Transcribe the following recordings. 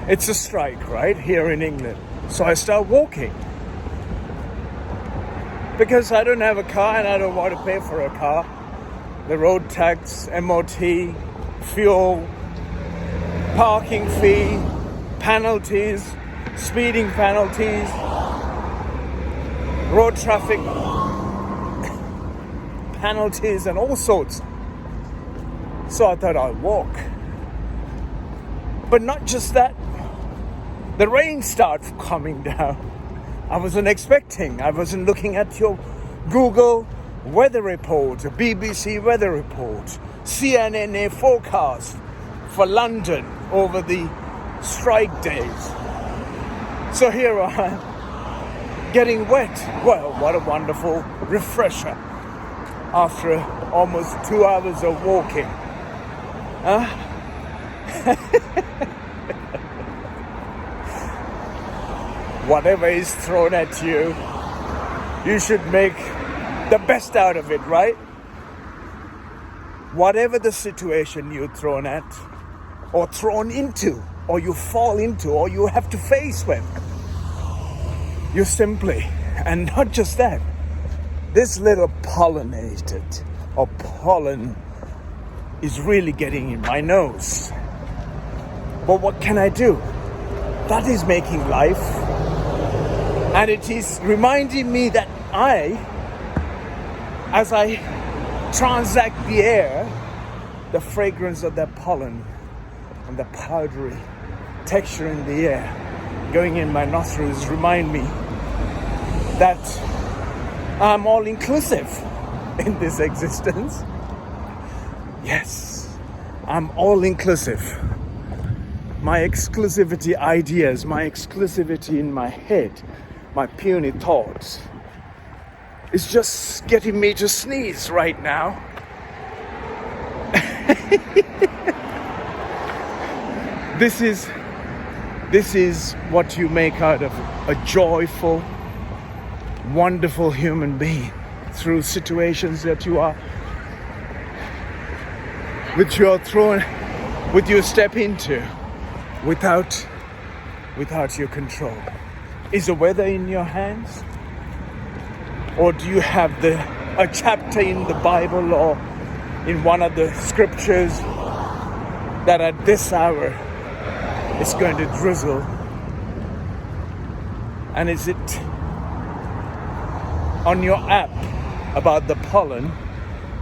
It's a strike, right, here in England. So I start walking. Because I don't have a car and I don't want to pay for a car. The road tax, MOT, fuel, parking fee, penalties, speeding penalties, road traffic penalties and all sorts. So I thought I'd walk. But not just that, the rain started coming down. I wasn't expecting. I wasn't looking at your Google weather report, BBC weather report, CNN forecast for London over the strike days. So here I am, getting wet. Well, what a wonderful refresher after almost 2 hours of walking. Whatever is thrown at you, you should make the best out of it, right? Whatever the situation you're thrown at, or thrown into, or you fall into, or you have to face with, you simply, and not just that, this little pollinated, or pollen, is really getting in my nose. But what can I do? That is making life. And it is reminding me that as I transact the air, the fragrance of that pollen and the powdery texture in the air going in my nostrils remind me that I'm all inclusive in this existence. Yes, I'm all inclusive. My exclusivity ideas, my exclusivity in my head, my puny thoughts, is just getting me to sneeze right now. This is what you make out of a joyful, wonderful human being through situations that you step into without your control. Is the weather in your hands? Or do you have a chapter in the Bible or in one of the scriptures that at this hour it's going to drizzle? And is it on your app about the pollen?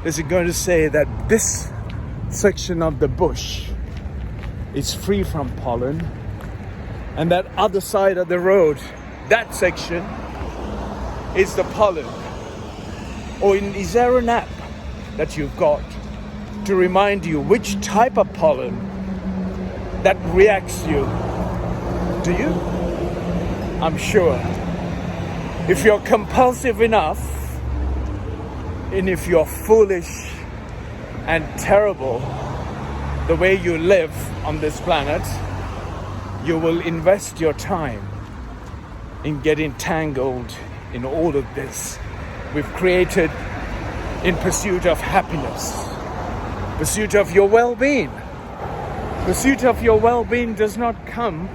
Is it going to say that this section of the bush is free from pollen, and that other side of the road, that section, is the pollen? Or is there an app that you've got to remind you which type of pollen that reacts you? Do you? I'm sure. If you're compulsive enough, and if you're foolish and terrible the way you live on this planet, you will invest your time in getting tangled in all of this we've created in pursuit of happiness, pursuit of your well-being. Pursuit of your well-being does not come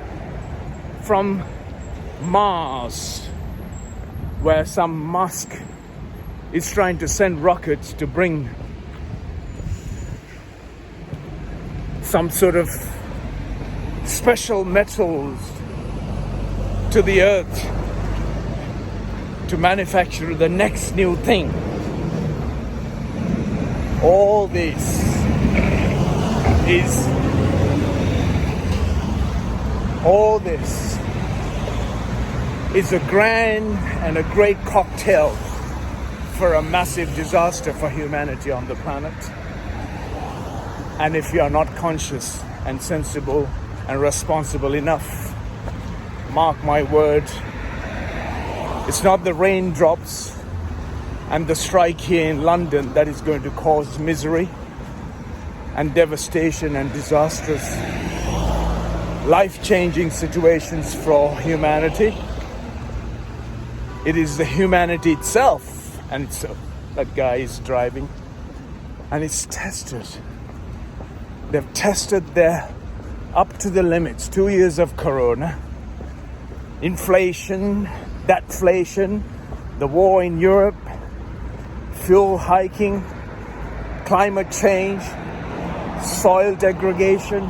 from Mars, where some Musk is trying to send rockets to bring some sort of special metals to the earth to manufacture the next new thing. All this is a grand and a great cocktail for a massive disaster for humanity on the planet. And if you are not conscious and sensible and responsible enough, mark my word, it's not the raindrops and the strike here in London that is going to cause misery and devastation and disastrous, life-changing situations for humanity. It is the humanity itself, and that guy is driving, and it's tested. They've tested their up to the limits. 2 years of corona, inflation, deflation, the war in Europe, fuel hiking, climate change, soil degradation.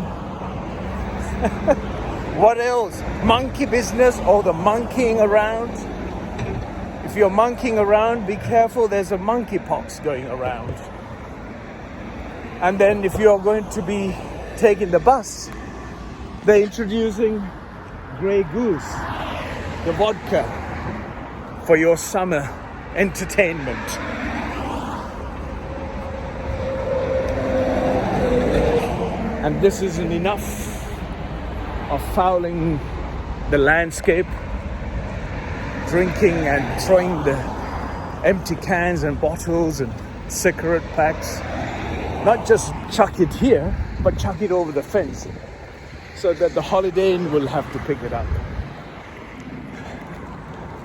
What else? Monkey business or the monkeying around. If you're monkeying around, be careful, there's a monkeypox going around. And then if you're going to be taking the bus, they're introducing Grey Goose, the vodka, for your summer entertainment. And this isn't enough of fouling the landscape, drinking and throwing the empty cans and bottles and cigarette packs. Not just chuck it here, but chuck it over the fence so that the Holiday Inn will have to pick it up.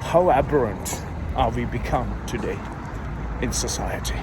How aberrant are we become today in society?